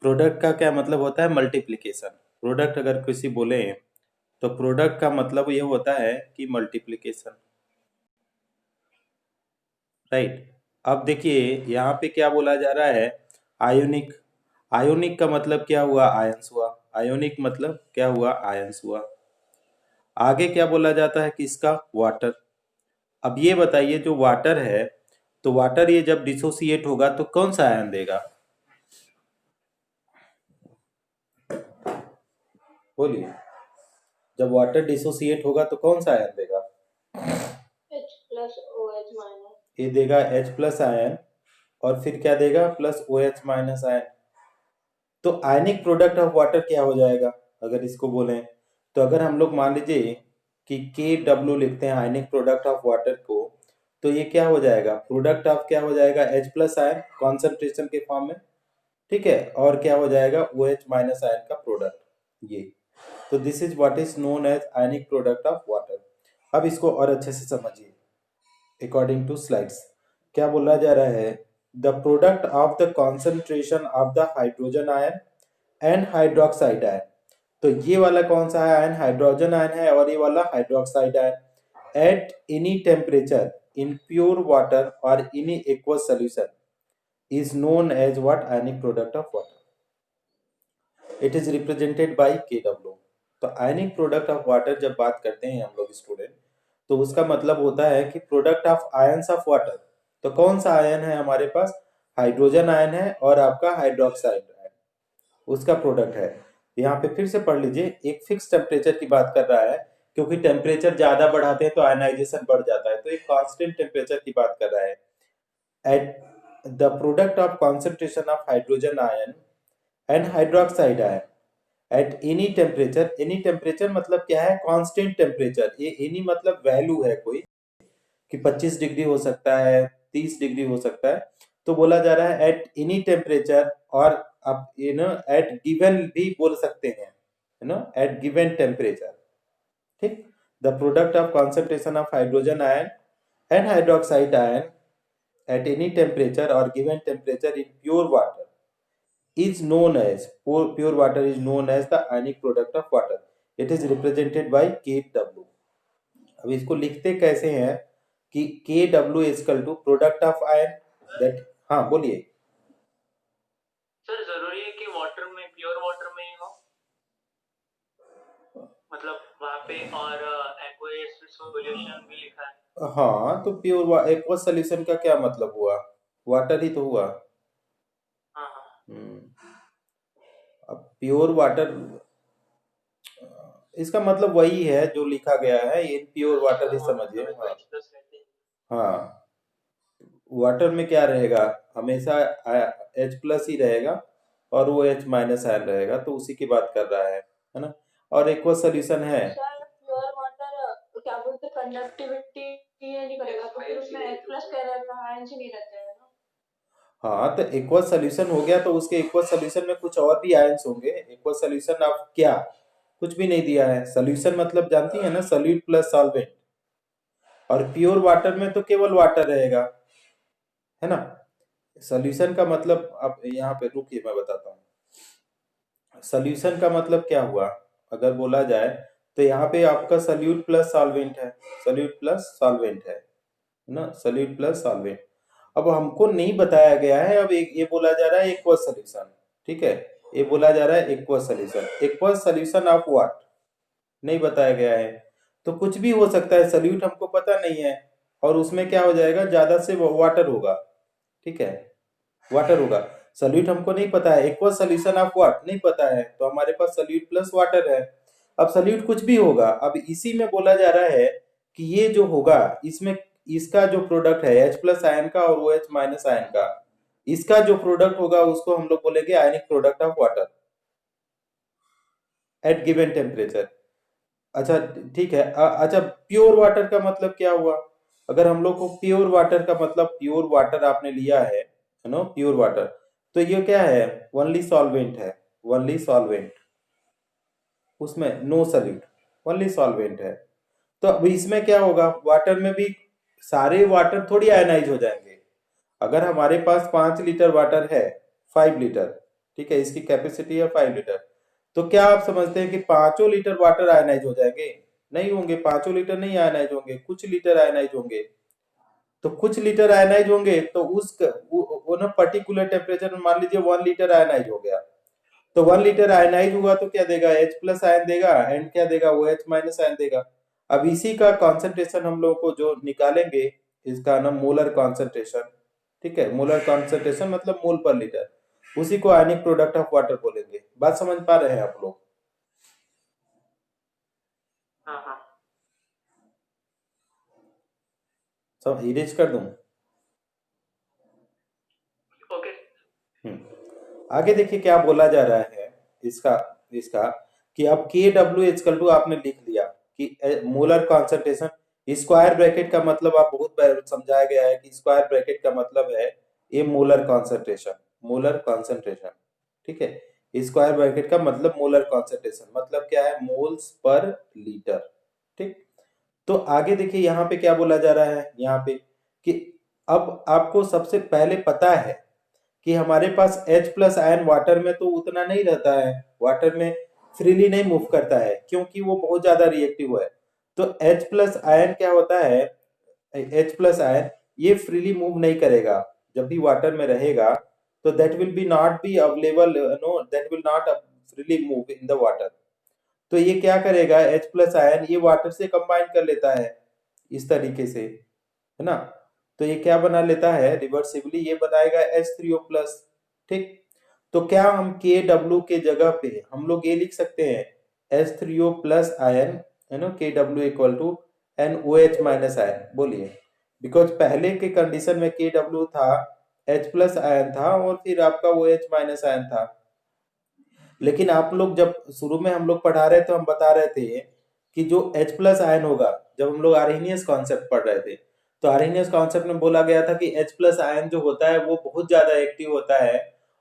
Product का क्या मतलब होता है? मल्टीप्लिकेशन। प्रोडक्ट अगर किसी बोले तो प्रोडक्ट का मतलब ये होता है कि मल्टीप्लिकेशन, राइट। अब देखिए यहाँ पे क्या बोला जा रहा है, आयोनिक। आयोनिक का मतलब क्या हुआ? आयंस हुआ। आयोनिक मतलब क्या हुआ? आयंस हुआ। आगे क्या बोला जाता है किसका? वाटर। अब ये बताइए जो वाटर है, तो वाटर ये जब डिसोसिएट होगा तो कौन सा आयन देगा? बोलिए। जब वाटर डिसोसिएट होगा तो कौन सा आयन देगा? H+OH-। ये देगा H प्लस आयन, और फिर क्या देगा? Plus OH minus ion. तो आयनिक प्रोडक्ट ऑफ वाटर क्या हो जाएगा अगर इसको बोलें? तो अगर हम लोग मान लीजिए कि KW लिखते हैं आयनिक प्रोडक्ट ऑफ वाटर को, तो ये क्या हो जाएगा? प्रोडक्ट ऑफ क्या हो जाएगा? H प्लस आयन कॉन्सेंट्रेशन के फॉर्म में, ठीक है, और क्या हो जाएगा? OH माइनस आयन का प्रोडक्ट। ये तो this is what is known as ionic product of water. अब इसको और अच्छे से समझिए। अकॉर्डिंग टू स्लाइड्स क्या बोला जा रहा है? The product of the concentration of the hydrogen ion and hydroxide ion. तो ये वाला कौन सा है आयन? हाइड्रोजन आयन है, और ये वाला hydroxide ion. At any temperature in pure water और in aqueous solution is known as what? Ionic product of water. It is represented by KW। तो आयनिक प्रोडक्ट ऑफ वाटर जब बात करते हैं हम लोग स्टूडेंट, तो उसका मतलब होता है कि product of ions of water. तो कौन सा आयन है हमारे पास? हाइड्रोजन आयन है, और आपका हाइड्रोक्साइड आयन उसका प्रोडक्ट है। यहाँ पे फिर से पढ़ लीजिए, एक फिक्स टेम्परेचर की बात कर रहा है, क्योंकि टेम्परेचर ज्यादा बढ़ाते हैं तो आयनाइजेशन बढ़ जाता है, तो एक कांस्टेंट टेम्परेचर की बात कर रहा है। At the product of concentration of hydrogen ion and hydroxide ion at any temperature. Any temperature मतलब क्या है? Constant temperature. ये एनी मतलब वैल्यू है कोई, कि 25 डिग्री हो सकता है, 30 डिग्री हो सकता है। तो बोला जा रहा है एट एनी टेम्परेचर, और आप एट गिवन भी बोल सकते हैं, एट गिवन टेम्परेचर, ठीक। The product of concentration of hydrogen ion and hydroxide ion at any temperature और given temperature in pure water is known as, pure water is known as the ionic product of water. It is represented by KW। अब इसको लिखते कैसे हैं कि KW is equal to product of ion that। हाँ बोलिए। Sir जरूरी है कि वाटर में, प्योर वाटर में ही हो, मतलब वहाँ पे और एक्वस सॉल्यूशन भी लिखा है। हाँ तो प्योर एक्वस सॉल्यूशन का क्या मतलब हुआ? वाटर ही तो हुआ। हाँ हाँ। अब प्योर वाटर, इसका मतलब वही है जो लिखा गया है, ये प्योर वाटर ही समझिए। हाँ हाँ, वाटर में क्या रहेगा? हमेशा H प्लस ही रहेगा, और वो H माइनस आयन रहेगा, तो उसी की बात कर रहा है ना। और एक्वस सोल्यूशन है। प्योर वाटर क्या बोलते, कंडक्टिविटी ये नहीं करेगा तो फिर उसमें H प्लस क्या रहता है? आयंस ही नहीं रहते हैं ना। हाँ तो एक्वस सोल्यूशन हो गया, तो उसके एक्वस सोल्यूशन में कुछ और भी आयंस होंगे। एक्वस सोल्यूशन ऑफ क्या? कुछ भी नहीं दिया है। सोल्यूशन मतलब जानती है ना, सोल्यूट प्लस सॉल्वेंट। और प्योर वाटर में तो केवल वाटर रहेगा, है ना। सोल्यूशन का मतलब, अब यहाँ पे रुकिए मैं बताता हूँ। सोल्यूशन का मतलब क्या हुआ अगर बोला जाए, तो यहाँ पे आपका सोल्यूट प्लस सॉल्वेंट है, सोल्यूट प्लस सॉल्वेंट है ना, सोल्यूट प्लस सॉल्वेंट। अब हमको नहीं बताया गया है, अब एक ये बोला जा रहा है एक्वस सोल्यूशन, ठीक है। ये बोला जा रहा है aqueous solution. Aqueous solution of what नहीं बताया गया है, तो कुछ भी हो सकता है। सोल्यूट हमको पता नहीं है, और उसमें क्या हो जाएगा? ज्यादा से वाटर होगा, ठीक है, वाटर होगा। सोल्यूट हमको नहीं पता है, एक्वस सोल्यूशन ऑफ व्हाट नहीं पता है, तो हमारे पास सोल्यूट प्लस वाटर है। अब सोल्यूट कुछ भी होगा। अब इसी में बोला जा रहा है कि ये जो होगा इसमें, इसका जो प्रोडक्ट है H प्लस आयन का और OH माइनस आयन का, इसका जो प्रोडक्ट होगा उसको हम लोग बोलेंगे आयनिक product of water at given temperature. अच्छा ठीक है। अच्छा प्योर वाटर का मतलब क्या हुआ? अगर हम लोग को प्योर वाटर का मतलब, प्योर वाटर आपने लिया है नो, प्योर वाटर, तो ये क्या है? ओनली सॉल्वेंट है, ओनली सॉल्वेंट, उसमें नो सॉल्यूट, ओनली सॉल्वेंट है। तो अब इसमें क्या होगा? वाटर में भी सारे वाटर थोड़ी आयनाइज हो जाएंगे। अगर हमारे पास 5 लीटर वाटर है, 5 लीटर, ठीक है, इसकी कैपेसिटी है 5 लीटर। तो क्या आप समझते हैं कि 5 लीटर वाटर आयनाइज हो जाएंगे? नहीं होंगे, 5 लीटर नहीं आयनाइज होंगे, कुछ लीटर आयनाइज होंगे। तो कुछ लीटर आयनाइज होंगे तो वो ना पर्टिकुलर टेम्परेचर में मान लीजिए 1 लीटर आयनाइज हो गया, तो 1 लीटर आयनाइज हुआ तो क्या देगा? H प्लस आयन देगा, एंड क्या देगा? वो OH माइनस आयन देगा। अब इसी का कॉन्सेंट्रेशन हम लोग को जो निकालेंगे, इसका नाम मोलर कॉन्सेंट्रेशन। ठीक है, मोलर कॉन्सेंट्रेशन मतलब मोल पर लीटर, उसी को आयनिक प्रोडक्ट ऑफ वाटर बोलेंगे। बात समझ पा रहे हैं आप लोग? हाँ हाँ। सब इरेज कर दूं? ओके। आगे देखिए क्या बोला जा रहा है इसका इसका कि अब के डब्ल्यू इक्वल टू आपने लिख लिया कि मोलर कॉन्सेंट्रेशन, स्क्वायर ब्रैकेट का मतलब आप बहुत बार समझाया गया है कि स्क्वायर ब्रैकेट का मतलब है ये मोलर कॉन्सेंट्रेशन, मोलर कॉन्सेंट्रेशन। ठीक है, स्क्वायर ब्रैकेट का मतलब मोलर कॉन्सेंट्रेशन मतलब क्या है? Moles per litre. ठीक, तो आगे देखिए यहाँ पे क्या बोला जा रहा है यहाँ पे कि अब आपको सबसे पहले पता है कि हमारे पास H प्लस आयन वाटर में तो उतना नहीं रहता है, वाटर में फ्रीली नहीं मूव करता है क्योंकि वो बहुत ज्यादा रिएक्टिव है। तो H प्लस आयन क्या होता है? H प्लस आयन ये फ्रीली मूव नहीं करेगा, जब भी वाटर में रहेगा तो that will be not be available, know that will not freely move in the water. तो ये क्या करेगा? H प्लस आयन ये वाटर से कंबाइन कर लेता है इस तरीके से, है ना? तो ये क्या बना लेता है? रिवर्सिबली ये बनाएगा H3O प्लस। ठीक, तो क्या हम के डब्ल्यू के जगह पे हम लोग ये लिख सकते हैं H3O प्लस आयन, है ना, K W equal to NOH minus ion? बोलिए, बिकॉज पहले के कंडीशन में के डब्ल्यू था, H प्लस आयन था और फिर आपका OH माइनस आयन था। लेकिन आप लोग जब शुरू में हम लोग पढ़ा रहे थे, हम बता रहे थे कि जो H प्लस आयन होगा, जब हम लोग आर्हेनियस कॉन्सेप्ट पढ़ रहे थे तो आर्हेनियस कॉन्सेप्ट में बोला गया था कि H प्लस आयन जो होता है वो बहुत ज्यादा एक्टिव होता है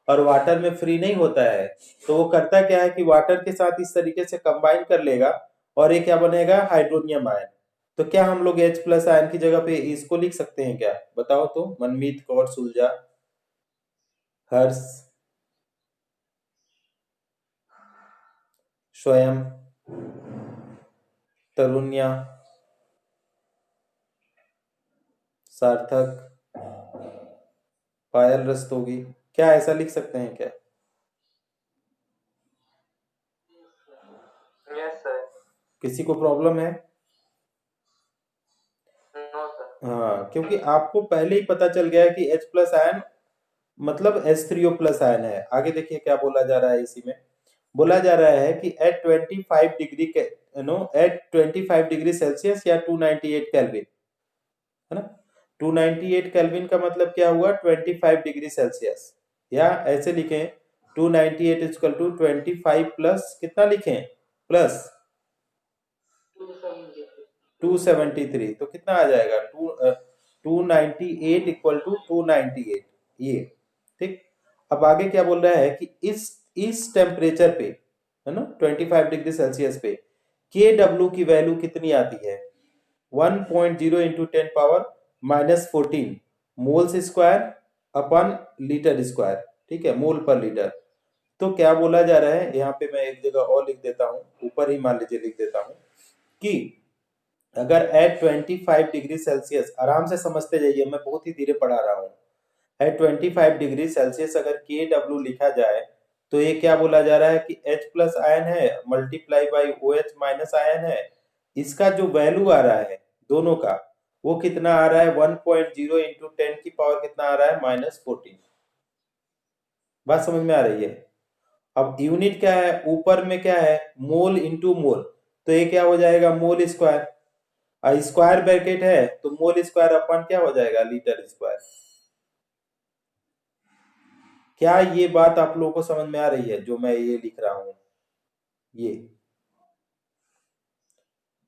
और वाटर में फ्री नहीं होता है। तो वो करता क्या है कि वाटर के साथ इस तरीके से कंबाइन कर लेगा और ये क्या बनेगा? Hydronium ion. तो क्या हम लोग H प्लस आयन की जगह पे इसको लिख सकते हैं क्या? बताओ तो, मनमीत कौर सुलझा, हर्ष, स्वयं, तरुण्या, सार्थक, पायल रस्तोगी, क्या ऐसा लिख सकते हैं क्या? Yes sir. किसी को प्रॉब्लम है? No sir. हाँ, क्योंकि आपको पहले ही पता चल गया है कि H प्लस आयन मतलब H3O प्लस आयन है। आगे देखिए क्या बोला जा रहा है, इसी में बोला जा रहा है कि एट 25 डिग्री के, नो, एट 25 डिग्री सेल्सियस या 298 केल्विन, है ना? 298 केल्विन का मतलब क्या हुआ? 25 डिग्री सेल्सियस, या ऐसे लिखें 298 इक्वल टू 25 प्लस कितना लिखें? प्लस 273, तो कितना आ जाएगा? 298 इक्वल टू 298, ये। ठीक, अब आगे क्या बोल रहा है कि इस टेम्परेचर पे, है ना, 25 डिग्री सेल्सियस पे के डब्ल्यू की वैल्यू कितनी आती है? 1.0 into 10 power minus 14 moles square upon litre square. ठीक है, मोल पर लीटर। तो क्या बोला जा रहा है यहाँ पे, मैं एक जगह और लिख देता हूँ, ऊपर ही मान लीजिए लिख देता हूँ कि अगर एट 25 डिग्री सेल्सियस, आराम से समझते जाइए, मैं बहुत ही धीरे पढ़ा रहा हूँ, एट 25 डिग्री सेल्सियस अगर के डब्ल्यू लिखा जाए तो ये क्या बोला जा रहा है कि H प्लस आयन है multiply by OH minus ion है, इसका जो वैल्यू आ रहा है दोनों का, वो कितना आ रहा है? 1.0 इंटू 10 की पावर कितना आ रहा है? -14। बात समझ में आ रही है? अब यूनिट क्या है? ऊपर में क्या है? मोल इंटू मोल, तो ये क्या हो जाएगा? Mole square. स्क्वायर ब्रैकेट है तो मोल स्क्वायर अपन क्या हो जाएगा? Litre square. क्या ये बात आप लोगों को समझ में आ रही है जो मैं ये लिख रहा हूं? ये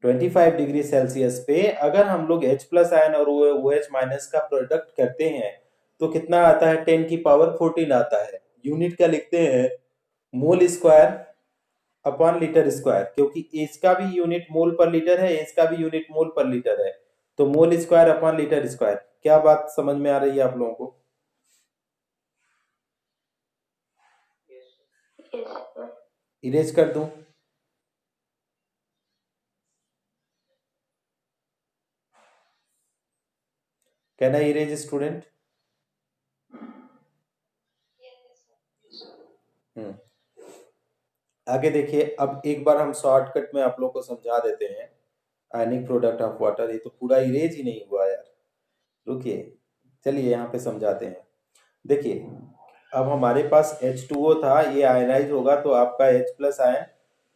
25 डिग्री सेल्सियस पे अगर हम लोग H प्लस आयन और OH माइनस का प्रोडक्ट करते हैं तो कितना आता है? 10 की पावर 14 आता है। यूनिट क्या लिखते हैं? Mole square upon litre square, क्योंकि इसका भी यूनिट मोल पर लीटर है, इसका भी यूनिट मोल पर लीटर है, तो mole square upon litre square. क्या बात समझ में आ रही है आप लोगों को? इरेज कर दूं? Can I erase student? आगे देखिए, अब एक बार हम शॉर्टकट में आप लोग को समझा देते हैं आयनिक प्रोडक्ट ऑफ वाटर। ये तो पूरा इरेज ही नहीं हुआ यार, रुकिए, चलिए यहाँ पे समझाते हैं। देखिए, अब हमारे पास H2O था, ये आयनाइज होगा तो आपका H plus ion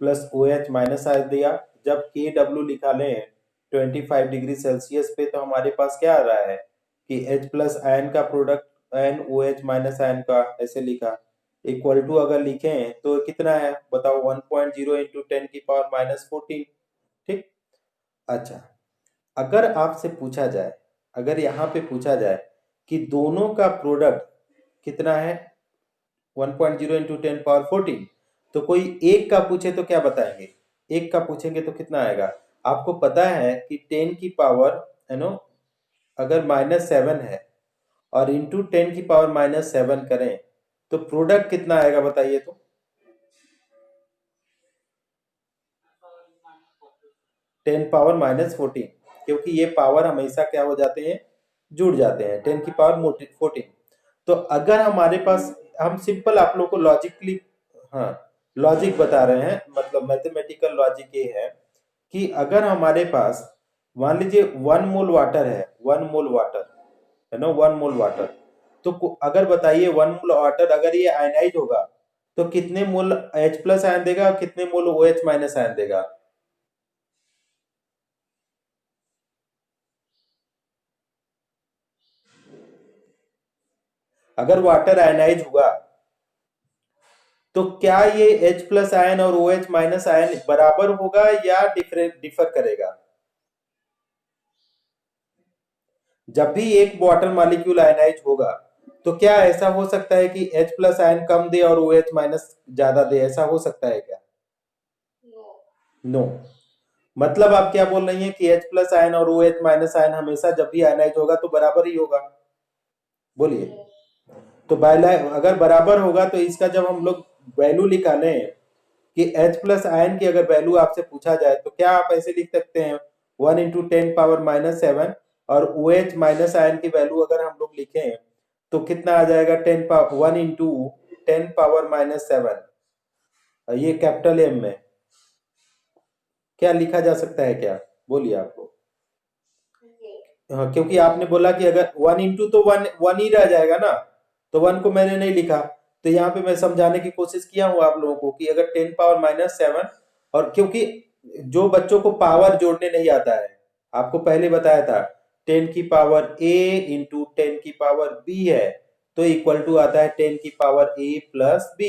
plus OH minus ion दिया। जब KW लिखा लें 25 डिग्री सेल्सियस पे, तो हमारे पास क्या आ रहा है कि H प्लस आयन का product ion OH minus ion का, ऐसे लिखा, इक्वल टू अगर लिखें तो कितना है बताओ, 1.0 इंटू 10⁻⁻14। ठीक। अच्छा, अगर आपसे पूछा जाए, अगर यहाँ पे पूछा जाए कि दोनों का प्रोडक्ट कितना है 1.0 इंटू 10⁻14, तो कोई एक का पूछे तो क्या बताएंगे? एक का पूछेंगे तो कितना आएगा? आपको पता है कि 10 की पावर अगर -7 है और इंटू 10 की पावर -7 करें तो प्रोडक्ट कितना आएगा बताइए तो? 10⁻14, क्योंकि ये पावर हमेशा क्या हो जाते हैं, जुड़ जाते हैं, 10 की पावर 14। तो अगर हमारे पास, हम सिंपल आप लोग को लॉजिकली, हाँ, लॉजिक बता रहे हैं, मतलब मैथमेटिकल लॉजिक ये है कि अगर हमारे पास मान लीजिए 1 मोल वाटर है, 1 मोल वाटर है ना, 1 मोल वाटर, तो अगर बताइए 1 मोल वाटर अगर ये आयनाइज होगा तो कितने मोल H प्लस आयन देगा और कितने मोल OH माइनस आयन देगा? अगर वाटर आयनाइज हुआ तो क्या ये H प्लस आयन और OH माइनस आयन बराबर होगा या डिफर करेगा? जब भी एक वाटर मॉलिक्यूल आयनाइज होगा तो क्या ऐसा हो सकता है कि H प्लस आयन कम दे और OH माइनस ज्यादा दे? ऐसा हो सकता है क्या? नो। मतलब आप क्या बोल रही हैं कि H प्लस आयन और OH माइनस आयन हमेशा जब भी आयनाइज होगा तो बराबर ही होगा? बोलिए। तो अगर बराबर होगा तो इसका जब हम लोग वैल्यू निकालें कि H प्लस आयन की अगर वैल्यू आपसे पूछा जाए तो क्या आप ऐसे लिख सकते हैं 1 इंटू 10⁻⁻7, और OH माइनस आयन की वैल्यू अगर हम लोग लिखें तो कितना आ जाएगा, 1 इंटू 10⁻⁻7, ये कैपिटल M में क्या लिखा जा सकता है क्या? बोलिए आपको। हाँ, क्योंकि आपने बोला कि अगर 1 इंटू तो 1 ही रह जाएगा ना, तो 1 को मैंने नहीं लिखा। तो यहाँ पे मैं समझाने की कोशिश किया हूँ आप लोगों को कि अगर 10⁻⁻7, और क्योंकि जो बच्चों को पावर जोड़ने नहीं आता है, आपको पहले बताया था 10 की पावर A इंटू 10 की पावर B है, तो इक्वल टू आता है 10 की पावर A प्लस B।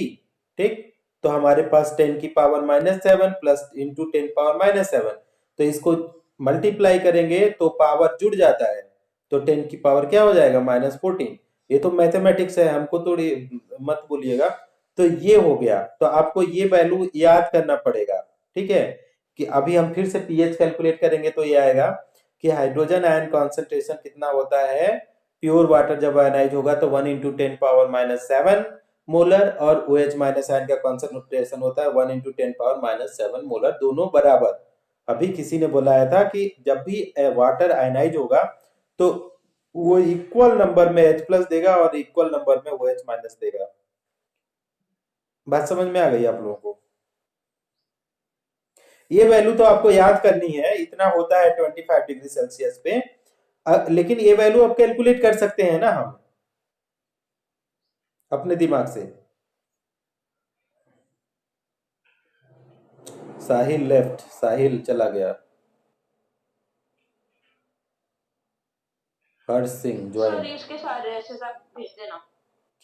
ठीक। तो हमारे पास 10 की पावर -7 प्लस इंटू 10⁻⁻7, तो इसको मल्टीप्लाई करेंगे तो पावर जुड़ जाता है, तो 10 की पावर क्या हो जाएगा, -14। ये तो मैथमेटिक्स है, हमको थोड़ी मत बोलिएगा। तो ये हो गया, तो आपको ये वैल्यू याद करना पड़ेगा। ठीक है, कि अभी हम फिर से पीएच कैलकुलेट करेंगे तो ये आएगा कि हाइड्रोजन आयन कॉन्सेंट्रेशन कितना होता है प्योर वाटर जब आयनाइज होगा तो 1 इंटू 10⁻⁻7 मोलर, और OH माइनस आयन का कॉन्सेंट्रेशन होता है 1 इंटू 10⁻⁻7 मोलर, दोनों बराबर। अभी किसी ने बुलाया था कि जब भी वाटर आयनाइज होगा तो वो इक्वल नंबर में H प्लस देगा और इक्वल नंबर में OH माइनस देगा। बात समझ में आ गई आप लोगों को? ये वैल्यू तो आपको याद करनी है, इतना होता है 25 डिग्री सेल्सियस पे। लेकिन ये वैल्यू आप कैलकुलेट कर सकते हैं ना हम अपने दिमाग से। साहिल लेफ्ट, साहिल चला गया। Harsh Singh sir join. इसके सारे ऐसे आप भेज देना।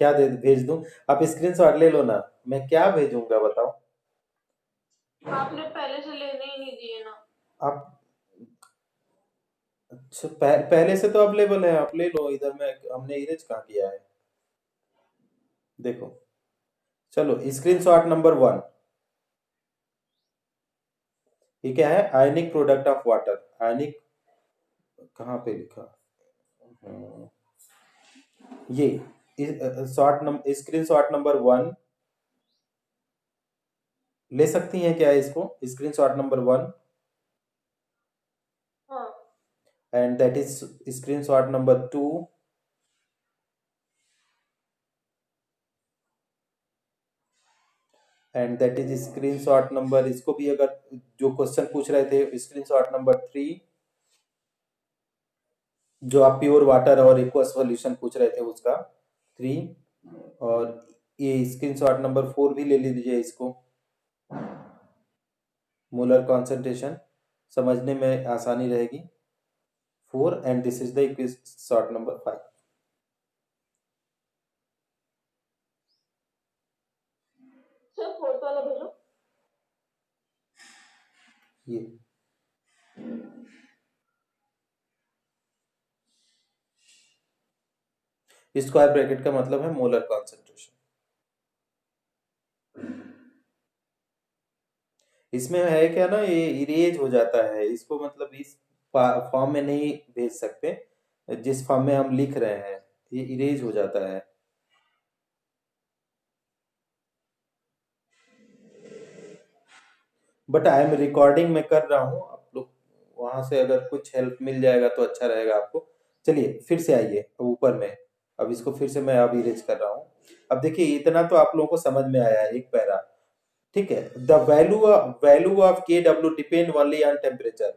क्या दे भेज दूं? आप स्क्रीनशॉट ले लो ना, मैं क्या भेजूंगा बताओ? आपने पहले से लेने ही नहीं दिए ना। आप, अच्छा, पहले से तो अवेलेबल है, आप ले लो इधर में, हमने इरेज कहाँ किया है देखो। चलो स्क्रीनशॉट नंबर 1, ये क्या है, आयनिक प्रोडक्ट ऑफ वाटर। आयनिक कहाँ पे लिखा? हम्म, ये शॉट नंबर, स्क्रीनशॉट नंबर 1, ले सकती हैं क्या इसको, स्क्रीनशॉट नंबर 1, हाँ and that is screenshot number 2, and that is screenshot number, इसको भी अगर जो क्वेश्चन पूछ रहे थे स्क्रीनशॉट नंबर 3, जो आप प्योर वाटर और एक्वा सॉल्यूशन पूछ रहे थे उसका 3, और ये स्क्रीनशॉट नंबर 4 भी ले लीजिए इसको, मोलर कॉन्सेंट्रेशन समझने में आसानी रहेगी 4, and this is the screenshot number 5। Sir fourth वाला भेजो। ये स्क्वायर ब्रैकेट का मतलब है मोलर कॉन्सेंट्रेशन। इसमें है क्या ना, ये इरेज हो जाता है, इसको मतलब इस फॉर्म में नहीं भेज सकते जिस फॉर्म में हम लिख रहे हैं, ये इरेज हो जाता है। बट आई एम रिकॉर्डिंग में कर रहा हूँ, आप लोग वहां से अगर कुछ हेल्प मिल जाएगा तो अच्छा रहेगा आपको। चलिए फिर से आइए ऊपर में, अब इसको फिर से मैं अब इरेज कर रहा हूँ। अब देखिए इतना तो आप लोगों को समझ में आया है एक पैरा, ठीक है। द वैल्यू ऑफ के W depend only on temperature.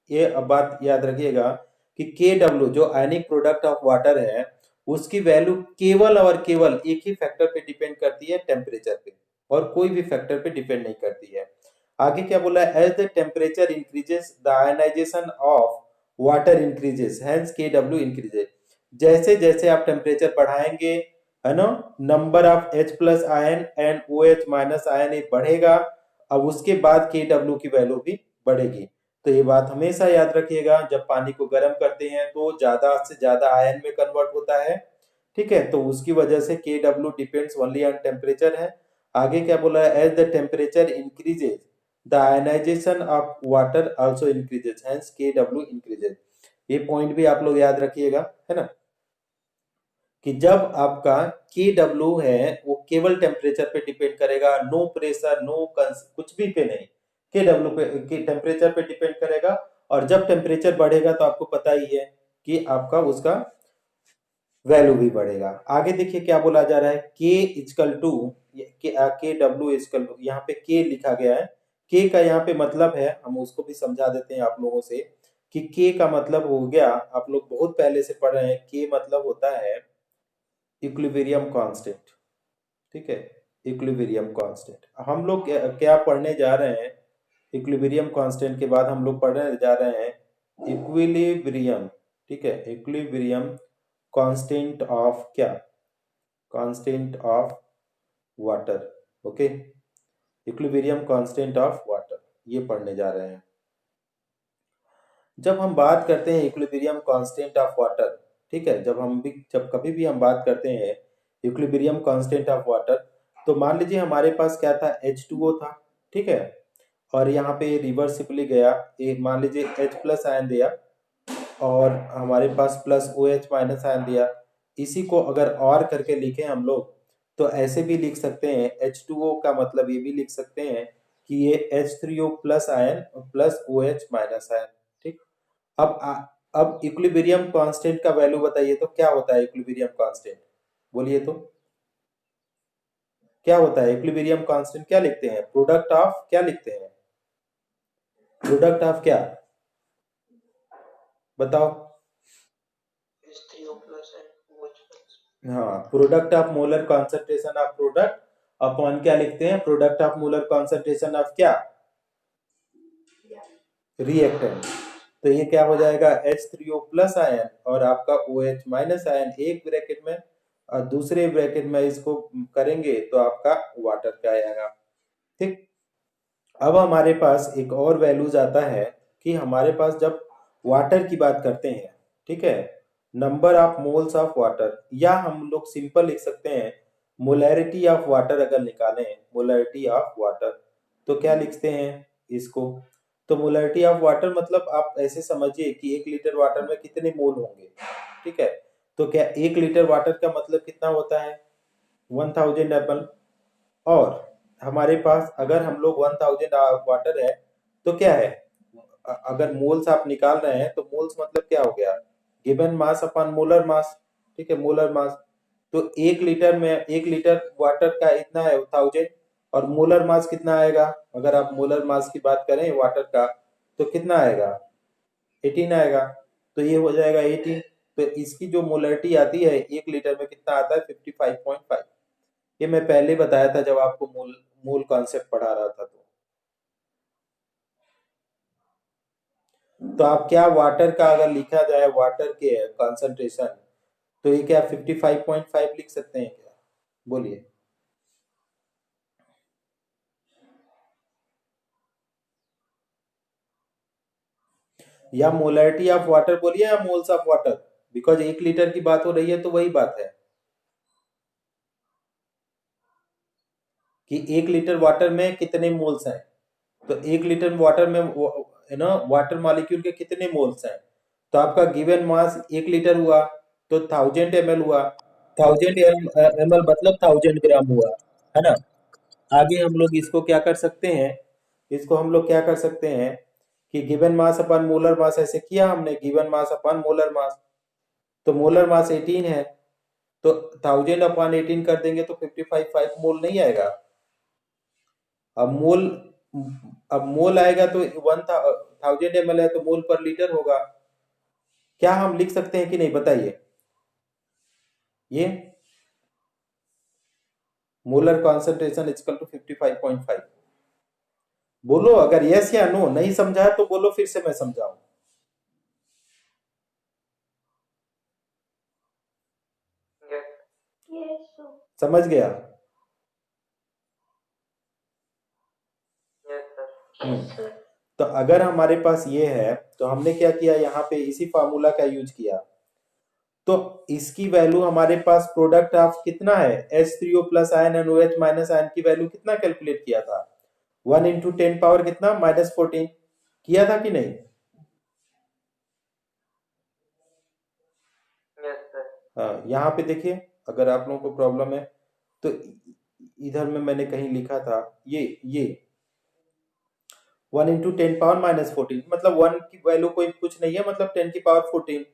ये अब बात याद रखिएगा कि के डब्ल्यू जो आयनिक प्रोडक्ट ऑफ वाटर है, उसकी वैल्यू केवल और केवल एक ही फैक्टर पे डिपेंड करती है, टेम्परेचर पे, और कोई भी फैक्टर पे डिपेंड नहीं करती है। आगे क्या बोला है, as the temperature increases the ionization of water increases, hence K W increases. जैसे जैसे आप टेम्परेचर बढ़ाएंगे, है ना, number of H plus ion and OH minus ion ये बढ़ेगा। अब उसके बाद के डब्ल्यू की वैल्यू भी बढ़ेगी। तो ये बात हमेशा याद रखिएगा, जब पानी को गर्म करते हैं तो ज्यादा से ज्यादा आयन में कन्वर्ट होता है, ठीक है। तो उसकी वजह से K W depends only on temperature है। आगे क्या बोला है, as the temperature increases the ionization of water also increases, hence K W increases. ये पॉइंट भी आप लोग याद रखिएगा, है ना, कि जब आपका के डब्ल्यू है वो केवल टेम्परेचर पे डिपेंड करेगा, नो प्रेशर नो कुछ भी पे नहीं, के डब्ल्यू पे के टेम्परेचर पे डिपेंड करेगा। और जब टेम्परेचर बढ़ेगा तो आपको पता ही है कि आपका उसका वैल्यू भी बढ़ेगा। आगे देखिए क्या बोला जा रहा है, के इजकल टू के डब्ल्यू इजकल टू, यहाँ पे के लिखा गया है, के का यहाँ पे मतलब है, हम उसको भी समझा देते हैं आप लोगों से कि के का मतलब हो गया, आप लोग बहुत पहले से पढ़ रहे हैं, के मतलब होता है इक्विलिब्रियम कांस्टेंट, ठीक है। इक्विलिब्रियम कांस्टेंट हम लोग क्या पढ़ने जा रहे हैं, इक्विलिब्रियम कांस्टेंट के बाद हम लोग पढ़ने जा रहे हैं इक्विलिब्रियम, ठीक है, इक्विलिब्रियम कांस्टेंट ऑफ क्या, constant of water, okay, equilibrium constant of water, ये पढ़ने जा रहे हैं। जब हम बात करते हैं इक्विलिब्रियम कांस्टेंट ऑफ वाटर, ठीक है, जब कभी भी हम बात करते हैं इक्विलिब्रियम कांस्टेंट ऑफ वाटर, तो मान लीजिए हमारे पास क्या था, H2O था, ठीक है, और यहाँ पे रिवर्सिबली गया, एक मान लीजिए H प्लस आयन दिया और हमारे पास प्लस OH माइनस आयन दिया। इसी को अगर और करके लिखें हम लोग तो ऐसे भी लिख सकते हैं, H2O का मतलब ये भी लिख सकते हैं कि ये H3O plus ion plus OH minus ion, ठीक। अब इक्विलिब्रियम कांस्टेंट का वैल्यू बताइए तो क्या होता है इक्विलिब्रियम कांस्टेंट, बोलिए तो क्या होता है इक्विलिब्रियम कांस्टेंट, क्या लिखते हैं, प्रोडक्ट ऑफ क्या लिखते हैं, प्रोडक्ट ऑफ क्या, बताओ। H3O plus and OH plus। हाँ, product of molar concentration of product upon क्या लिखते हैं, product of molar concentration of क्या, रिएक्टेंट। तो ये क्या हो जाएगा, H3O प्लस आयन और आपका OH माइनस आयन एक ब्रैकेट में, और दूसरे ब्रैकेट में इसको करेंगे तो आपका वाटर का आएगा, ठीक। अब हमारे पास एक और वैल्यूज आता है कि हमारे पास जब वाटर की बात करते हैं, ठीक है, number of moles of water, या हम लोग सिंपल लिख सकते हैं मोलैरिटी ऑफ वाटर, अगर निकालें मोलैरिटी ऑफ वाटर तो क्या लिखते हैं इसको, तो मोलैरिटी ऑफ वाटर मतलब आप ऐसे समझिए कि 1 लीटर वाटर में कितने मोल होंगे, ठीक है। तो क्या 1 लीटर वाटर का मतलब कितना होता है, 1000 ml, और हमारे पास अगर हम लोग 1000 वाटर है तो क्या है, अगर मोल्स आप निकाल रहे हैं तो मोल्स मतलब क्या हो गया, given mass upon molar mass, ठीक है, मोलर मास। तो 1 लीटर में 1 लीटर वाटर का इतना है 1000, और मोलर मास कितना आएगा, अगर आप मोलर मास की बात करें वाटर का तो कितना आएगा, 18 आएगा। तो ये हो जाएगा 18। तो इसकी जो मोलरिटी आती है 1 लीटर में कितना आता है, 55.5। ये मैं पहले बताया था जब आपको मोल मोल कॉन्सेप्ट पढ़ा रहा था। तो आप क्या वाटर का अगर लिखा जाए वाटर के कंसंट्रेशन, तो ये क्या 55.5 लिख सकते हैं क्या, बोलिए। या मोलरिटी ऑफ वाटर बोलिए या moles of water, because 1 litre की बात हो रही है तो वही बात है कि 1 लीटर वाटर में कितने मोल्स हैं। तो 1 लीटर वाटर में वाटर मॉलिक्यूल के कितने मोल्स हैं। तो आपका गिवन मास 1 लीटर हुआ तो 1000 ml हुआ, 1000 ml मतलब 1000 ग्राम हुआ, है ना। आगे हम लोग इसको क्या कर सकते हैं, इसको हम लोग क्या कर सकते हैं कि गिवन मास अपन मोलर मास, ऐसे किया हमने गिवन मास अपन मोलर मास। तो मोलर मास 18 है, तो 1000/18 कर देंगे तो 55 मोल नहीं आएगा। अब मोल, अब मोल आएगा तो 1000 ml है तो मोल पर लीटर होगा। क्या हम लिख सकते हैं कि नहीं बताइए, ये मोलर कॉन्सेंट्रेशन इक्वल टू 55.5। बोलो अगर यस या नो, नहीं समझा तो बोलो फिर से मैं समझाऊं। Yes. Yes, sir. समझ गया। Yes, sir. Yes, sir. तो अगर हमारे पास ये है तो हमने क्या किया, यहाँ पे इसी फार्मूला का यूज किया। तो इसकी वैल्यू हमारे पास प्रोडक्ट ऑफ कितना है, H3O plus ion and OH minus ion की वैल्यू कितना कैलकुलेट किया था, 1 इंटू 10 पावर कितना -14 किया था कि नहीं। Yes, sir. हाँ, यहाँ पे देखिए अगर आप लोगों को प्रॉब्लम है तो इधर में मैंने कहीं लिखा था ये 1 इंटू 10 पावर -14 मतलब 1 की वैल्यू कोई कुछ नहीं है, मतलब 10 की पावर 14।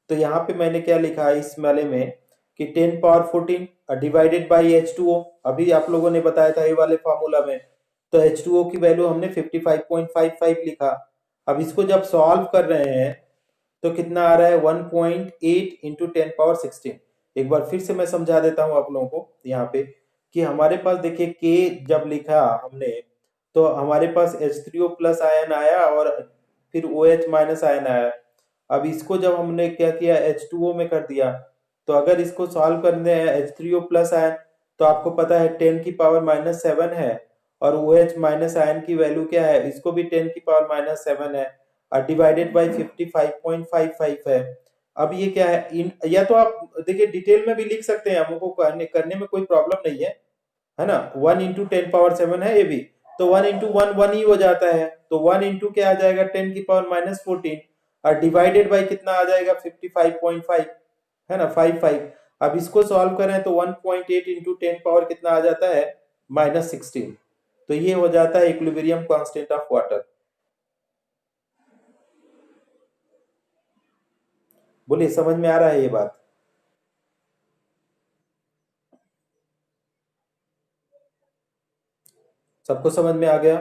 तो यहाँ पे मैंने क्या लिखा है इस वाले में कि 10 पावर 14 डिवाइडेड बाई H2O, अभी आप लोगों ने बताया था ये वाले फार्मूला में। तो H2O की वैल्यू हमने 55.55 लिखा। अब इसको जब सॉल्व कर रहे हैं तो कितना आ रहा है, 1.8 इंटू 10 पावर 16। एक बार फिर से मैं समझा देता हूं आप लोगों को यहाँ पे कि हमारे पास देखिए K जब लिखा हमने तो हमारे पास H3O प्लस आयन आया और फिर OH माइनस आयन आया। अब इसको जब हमने क्या किया H2O में कर दिया, तो अगर इसको सॉल्व करने हैं H3O प्लस आयन तो आपको पता है 10 की पावर -7 है, और OH माइनस आयन की वैल्यू क्या है, इसको भी 10 की पावर -7 है और डिवाइडेड बाई 55.55 है। अब ये क्या है इन, या तो आप देखिए डिटेल में भी लिख सकते हैं, हमको करने में कोई प्रॉब्लम नहीं है ना। 1 इंटू 10 पावर 7 है ये भी, तो 1 इंटू 1 1 ही हो जाता है। तो 1 इंटू क्या आ जाएगा 10 की पावर -14 और डिवाइडेड बाई कितना आ जाएगा 55.5, है ना 55। अब इसको सॉल्व करें तो 1.8 इंटू 10 पावर कितना आ जाता है -16। तो ये हो जाता है इक्विलिब्रियम कांस्टेंट ऑफ वाटर। बोलिए समझ में आ रहा है ये बात। सबको समझ में आ गया।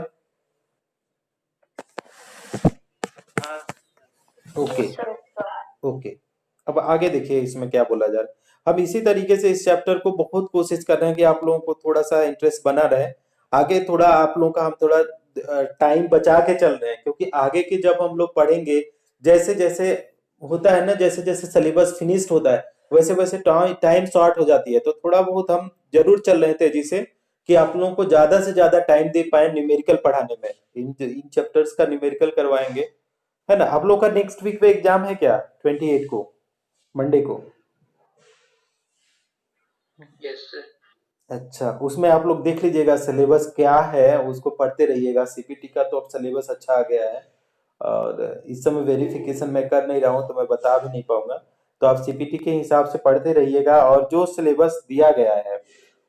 हाँ. Okay Yes, sir. ओके। अब आगे देखिए इसमें क्या बोला जा रहा है। हम इसी तरीके से इस चैप्टर को बहुत कोशिश कर रहे हैं कि आप लोगों को थोड़ा सा इंटरेस्ट बना रहे। आगे थोड़ा आप लोगों का हम थोड़ा टाइम बचा के चल रहे हैं, क्योंकि आगे के जब हम लोग पढ़ेंगे, जैसे जैसे होता है ना, जैसे जैसे सिलेबस फिनिश्ड होता है वैसे वैसे टाइम शॉर्ट हो जाती है। तो थोड़ा बहुत हम जरूर चल रहे थे जिसे कि आप लोगों को ज्यादा से ज्यादा टाइम दे पाए न्यूमेरिकल पढ़ाने में। इन चैप्टर्स का न्यूमेरिकल करवाएंगे, है ना। आप लोग का नेक्स्ट वीक में एग्जाम है क्या, 28 को, मंडे को। Yes, sir. अच्छा, उसमें आप लोग देख लीजिएगा सिलेबस क्या है, उसको पढ़ते रहिएगा। सीपीटी का तो अब सिलेबस अच्छा आ गया है, और इस समय वेरिफिकेशन मैं कर नहीं रहा हूँ तो मैं बता भी नहीं पाऊंगा। तो आप सीपीटी के हिसाब से पढ़ते रहिएगा, और जो सिलेबस दिया गया है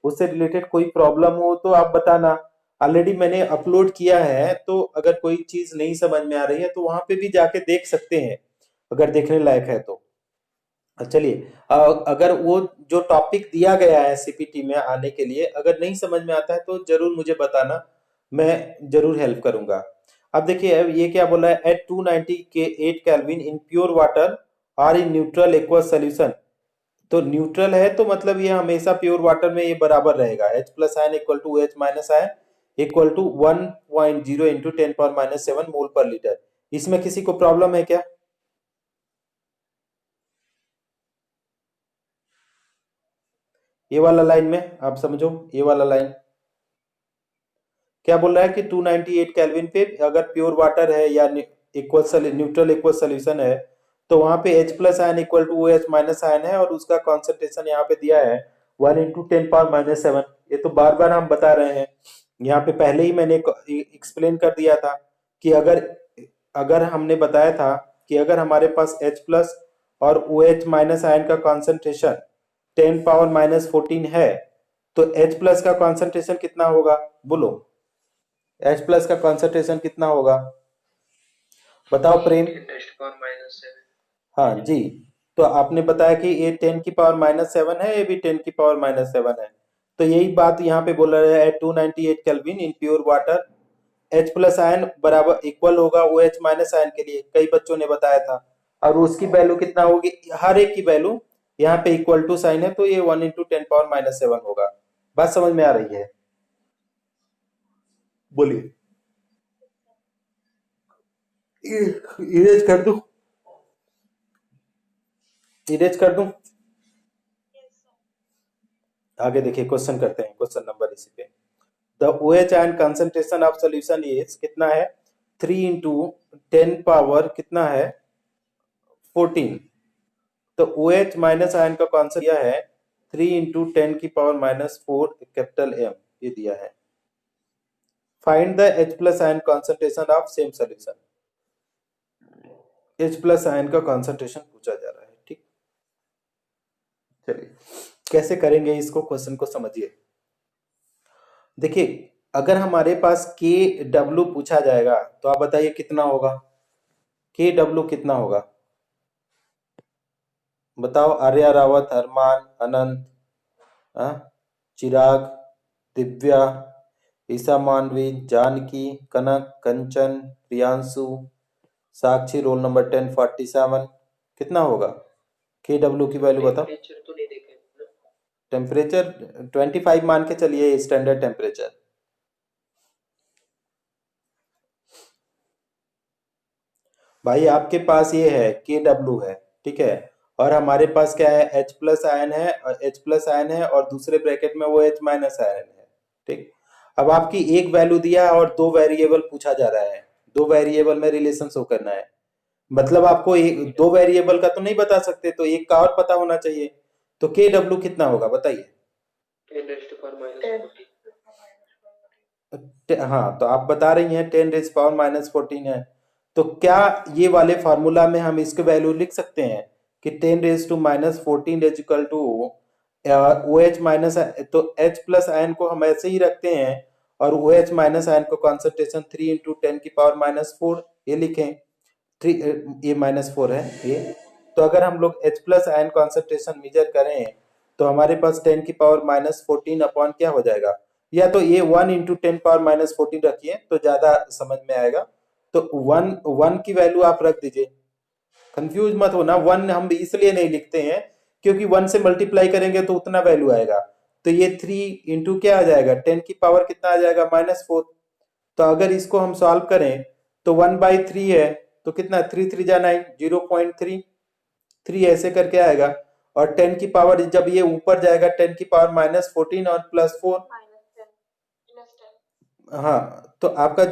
उससे रिलेटेड कोई प्रॉब्लम हो तो आप बताना, ऑलरेडी मैंने अपलोड किया है, तो अगर कोई चीज नहीं समझ में आ रही है तो वहां पे भी जाके देख सकते हैं, अगर देखने लायक है तो। चलिए, अगर वो जो टॉपिक दिया गया है सीपीटी में आने के लिए, अगर नहीं समझ में आता है तो जरूर मुझे बताना, मैं जरूर हेल्प करूंगा। अब देखिए, अब ये क्या बोला है, एट 290 के 8 केल्विन इन प्योर वाटर और इन न्यूट्रल एक्वस सोल्यूशन। तो न्यूट्रल है तो मतलब ये हमेशा प्योर वाटर में ये बराबर रहेगा, H plus ion equal to OH minus ion equal to 1.0 into 10⁻⁷ mole per litre. इसमें किसी को प्रॉब्लम है क्या? ये वाला लाइन में आप समझो, ये वाला लाइन क्या बोल रहा है कि 298 केल्विन पे अगर प्योर वाटर है या न्यूट्रल एक्वस सोल्यूशन है, तो वहां पे H plus ion equal to OH minus ion है, और उसका कॉन्सेंट्रेशन यहाँ पे दिया है 1 इंटू 10⁻⁷। ये तो बार बार हम बता रहे हैं, यहाँ पे पहले ही मैंने एक्सप्लेन कर दिया था कि अगर अगर हमने बताया था कि अगर हमारे पास H प्लस और OH माइनस आयन का कॉन्सेंट्रेशन 10⁻⁻14 है, तो H प्लस का कॉन्सेंट्रेशन कितना होगा बोलो? H प्लस का कॉन्सेंट्रेशन कितना होगा बताओ प्रेम? 10⁻⁷। हाँ जी, तो आपने बताया कि ये 10⁻⁷ है, ये भी 10⁻⁷ है। तो यही बात यहाँ पे बोल रहे हैं, at 298 kelvin in pure water H plus ion बराबर इक्वल होगा OH माइनस आयन के लिए, कई बच्चों ने बताया था। और उसकी वैल्यू कितना होगी, हर एक की वैल्यू यहाँ पे इक्वल टू साइन है, तो ये 1 इंटू 10⁻⁷ होगा। बात समझ में आ रही है? बोलिए। इरेज कर दूं? इरेज कर दूं? आगे देखिए, क्वेश्चन करते हैं, क्वेश्चन नंबर इसी पे। The OH ion concentration of solution is कितना है, 3 इंटू 10 पावर कितना है 14। तो OH माइनस आयन का कॉन्सेप्ट दिया है 3 इंटू 10⁻⁻4 कैपिटल M, ये दिया है। Find the H plus ion concentration of same solution. H plus ion का कॉन्सेंट्रेशन पूछा जा रहा है, ठीक। चलिए कैसे करेंगे इसको, क्वेश्चन को समझिए। देखिए, अगर हमारे पास KW पूछा जाएगा तो आप बताइए कितना होगा, KW कितना होगा बताओ? आर्या, रावत, अरमान, अनंत, चिराग, दिव्या, ईसा मानवी, जानकी, कनक, कंचन, प्रियांशु, साक्षी, रोल नंबर 1047, कितना होगा KW की वैल्यू बताओ? टेम्परेचर तो नहीं देखे ना? टेम्परेचर 25 मान के चलिए, स्टैंडर्ड टेम्परेचर। भाई आपके पास ये है KW है, ठीक है, और हमारे पास क्या है, H प्लस आयन है, और H प्लस आयन है, और दूसरे ब्रैकेट में वो H माइनस आयन है, ठीक। अब आपकी एक वैल्यू दिया है और दो वेरिएबल पूछा जा रहा है, दो वेरिएबल में रिलेशन शो करना है, मतलब आपको एक दो वेरिएबल का तो नहीं बता सकते, तो एक का और पता होना चाहिए। तो KW कितना होगा बताइए? 10⁻⁻14। हाँ, तो आप बता रही हैं 10⁻⁻14 है, तो क्या ये वाले फार्मूला में हम इसके वैल्यू लिख सकते हैं कि 10⁻⁻14 is equal to OH minus, तो H प्लस आयन को हम ऐसे ही रखते हैं, और OH माइनस आयन को कॉन्सेंट्रेशन 3 इंटू 10⁻⁻4 ये लिखें, 3 ये -4 है ये। तो अगर हम लोग H plus ion concentration measure करें तो हमारे पास 10⁻⁻14 अपॉन क्या हो जाएगा, या तो ये 1 इंटू 10⁻⁻14 रखिए तो ज्यादा समझ में आएगा। तो 1 की वैल्यू आप रख दीजिए, कंफ्यूज मत होना। 1 हम इसलिए नहीं लिखते हैं क्योंकि 1 से मल्टीप्लाई करेंगे तो उतना वैल्यू आएगा, तो ये 3 इंटू क्या आ जाएगा, 10 की पावर कितना आ जाएगा -4। तो अगर इसको हम सॉल्व करें तो 1/3 है, तो कितना 3 3 जा 9, 0.3 3 ऐसे करके आएगा, और 10 की पावर जब ये ऊपर जाएगा 10 की पावर -14 और +4, हाँ, तो आपका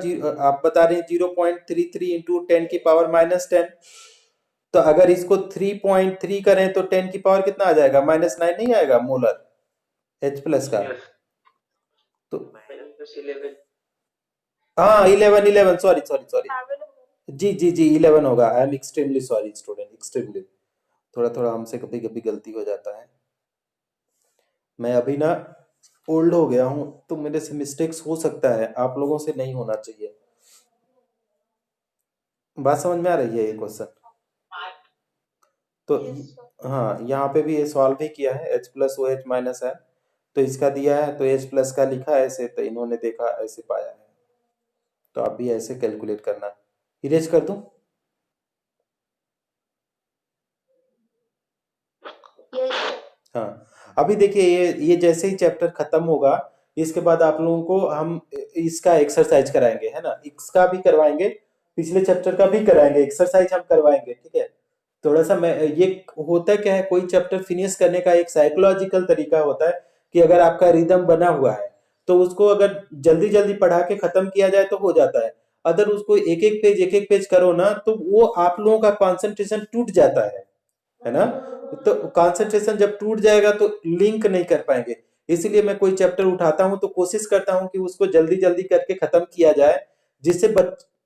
आप बता रहे हैं 0.33 इंटू 10 की पावर -10। तो अगर इसको 3.3 करें तो 10 की पावर कितना आ जाएगा, -9 नहीं आएगा मोलर H प्लस का? तो -11। हाँ 11 सॉरी सॉरी सॉरी, जी जी जी 11 होगा। I am extremely sorry student, extremely, थोड़ा थोड़ा हमसे कभी कभी गलती हो जाता है। मैं अभी ना ओल्ड हो गया हूँ तो मेरे से मिस्टेक्स हो सकता है, आप लोगों से नहीं होना चाहिए। बात समझ में आ रही है ये क्वेश्चन? तो यस सर। हाँ, यहाँ पे भी ये सॉल्व ही किया है, H plus O H minus है, तो इसका दिया है तो H प्लस का लिखा है ऐसे, तो इन्होंने देखा ऐसे पाया है, तो आप भी ऐसे कैलकुलेट करना। इरेज कर दूं? Yes sir. हाँ, अभी देखिए ये जैसे ही चैप्टर खत्म होगा, इसके बाद आप लोगों को हम इसका एक्सरसाइज कराएंगे, है ना, इसका भी करवाएंगे, पिछले चैप्टर का भी कराएंगे, एक्सरसाइज हम करवाएंगे, ठीक है। थोड़ा सा मैं ये होता क्या है, कोई चैप्टर फिनिश करने का एक साइकोलॉजिकल तरीका होता है कि अगर आपका रिदम बना हुआ है तो उसको अगर जल्दी जल्दी पढ़ा के खत्म किया जाए तो हो जाता है, अगर उसको एक एक पेज करो ना तो वो आप लोगों का कंसंट्रेशन टूट जाता है ना। तो कंसंट्रेशन जब टूट जाएगा तो लिंक नहीं कर पाएंगे, इसीलिए मैं कोई चैप्टर उठाता हूं तो कोशिश करता हूं कि उसको जल्दी जल्दी करके खत्म किया जाए, जिससे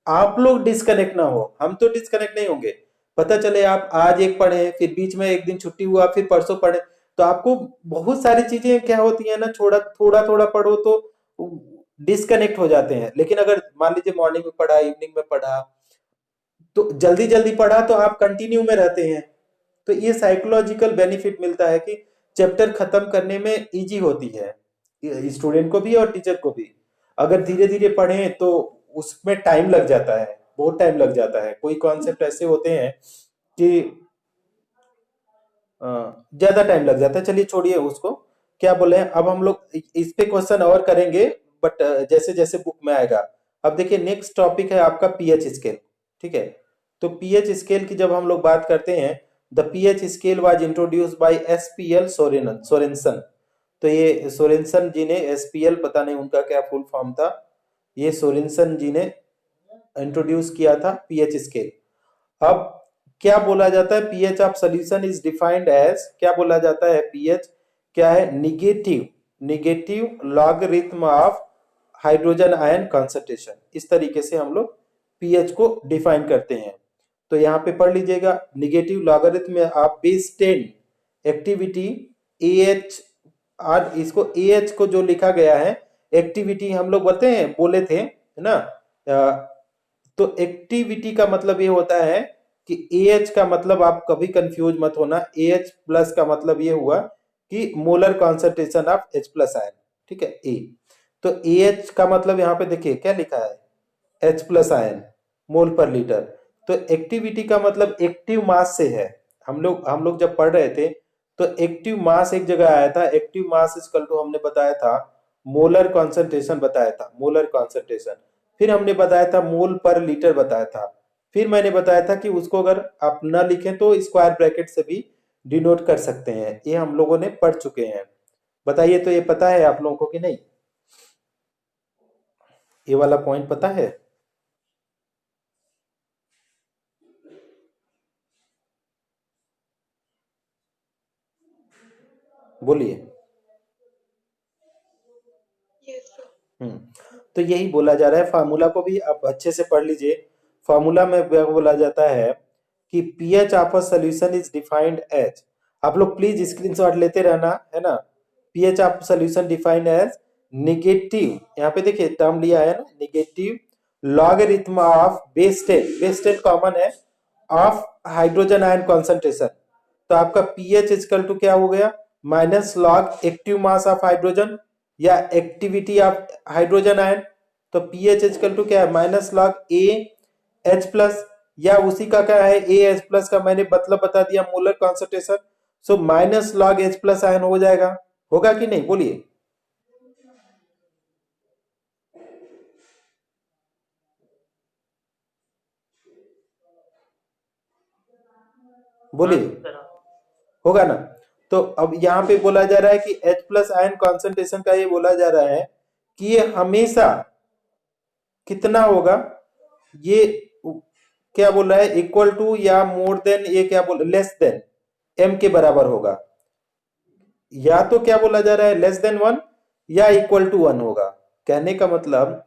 आप लोग डिस्कनेक्ट ना हो, हम तो डिस्कनेक्ट नहीं होंगे। पता चले आप आज एक पढ़े, फिर बीच में एक दिन छुट्टी हुआ, फिर परसों पढ़े, तो आपको बहुत सारी चीजें क्या होती है ना, थोड़ा थोड़ा थोड़ा पढ़ो तो डिस्कनेक्ट हो जाते हैं। लेकिन अगर मान लीजिए मॉर्निंग में पढ़ा, इवनिंग में पढ़ा, तो जल्दी जल्दी पढ़ा तो आप कंटिन्यू में रहते हैं, तो ये साइकोलॉजिकल बेनिफिट मिलता है कि चैप्टर खत्म करने में इजी होती है स्टूडेंट को भी और टीचर को भी। अगर धीरे धीरे पढ़ें तो उसमें टाइम लग जाता है, बहुत टाइम लग जाता है, कोई कॉन्सेप्ट ऐसे होते हैं कि ज्यादा टाइम लग जाता है। चलिए छोड़िए उसको, क्या बोले हैं, अब हम लोग इस पे क्वेश्चन और करेंगे, बट जैसे जैसे बुक में आएगा। अब देखिए नेक्स्ट टॉपिक है आपका पीएच स्केल, ठीक है। तो पीएच स्केल की जब हम लोग बात करते हैं, the pH scale was introduced by SPL Sorensen. तो ये सोरेनसन जी ने, एसपीएल पता नहीं उनका क्या फुल फॉर्म था, ये सोरेनसन जी ने इंट्रोड्यूस किया था पीएच स्केल। अब क्या बोला जाता है, pH of solution is defined as, क्या बोला जाता है, पीएच क्या है, negative negative logarithm of hydrogen ion concentration. इस तरीके से हम लोग पीएच को डिफाइन करते हैं। तो यहाँ पे पढ़ लीजिएगा, negative logarithm of base 10 activity AH, और इसको एएच को जो लिखा गया है, एक्टिविटी हम लोग बोले थे, है ना। तो एक्टिविटी का मतलब ये होता है कि एएच का मतलब, आप कभी कंफ्यूज मत होना, एएच प्लस का मतलब ये हुआ कि molar concentration of H plus ion, ठीक है, ए। तो एएच का मतलब यहाँ पे देखिए क्या लिखा है, एच प्लस आयन मोल पर लीटर। तो एक्टिविटी का मतलब एक्टिव मास से है, हम लोग जब पढ़ रहे थे तो एक्टिव मास एक जगह आया था, एक्टिव मास इक्वल टू हमने बताया था मोलर कॉन्सेंट्रेशन, बताया था मोलर कॉन्सेंट्रेशन, फिर हमने बताया था मोल पर लीटर बताया था, फिर मैंने बताया था कि उसको अगर आप ना लिखें तो स्क्वायर ब्रैकेट से भी डिनोट कर सकते हैं, ये हम लोगों ने पढ़ चुके हैं। बताइए तो ये पता है आप लोगों को कि नहीं, ये वाला पॉइंट पता है? बोलिए। Yes sir. तो यही बोला जा रहा है, फार्मूला को भी आप अच्छे से पढ़ लीजिए। फार्मूला में क्या बोला जाता है कि pH of a solution is defined as, आप लोग प्लीज स्क्रीनशॉट लेते रहना, है ना। PH of solution defined as negative, यहाँ पे देखिए टर्म लिया है ना, negative logarithm of base 10 common है, ऑफ हाइड्रोजन आयन कॉन्सेंट्रेशन। तो आपका पीएच इक्वल टू क्या हो गया, minus log active mass of hydrogen या एक्टिविटी ऑफ हाइड्रोजन आयन। तो पीएच इक्वल टू क्या है, minus log A H plus, या उसी का क्या है, ए एच प्लस का मैंने मतलब बता दिया, molar concentration. So minus log H plus ion हो जाएगा, होगा कि नहीं, बोलिए। हाँ बोलिए, सर। होगा ना। तो अब यहाँ पे बोला जा रहा है कि H प्लस आयन कॉन्सेंट्रेशन का ये बोला जा रहा है कि ये हमेशा कितना होगा, ये क्या बोल रहा है, इक्वल टू या मोर देन, ये क्या बोल, लेस देन m के बराबर होगा, या तो क्या बोला जा रहा है लेस देन 1 या इक्वल टू 1 होगा। कहने का मतलब,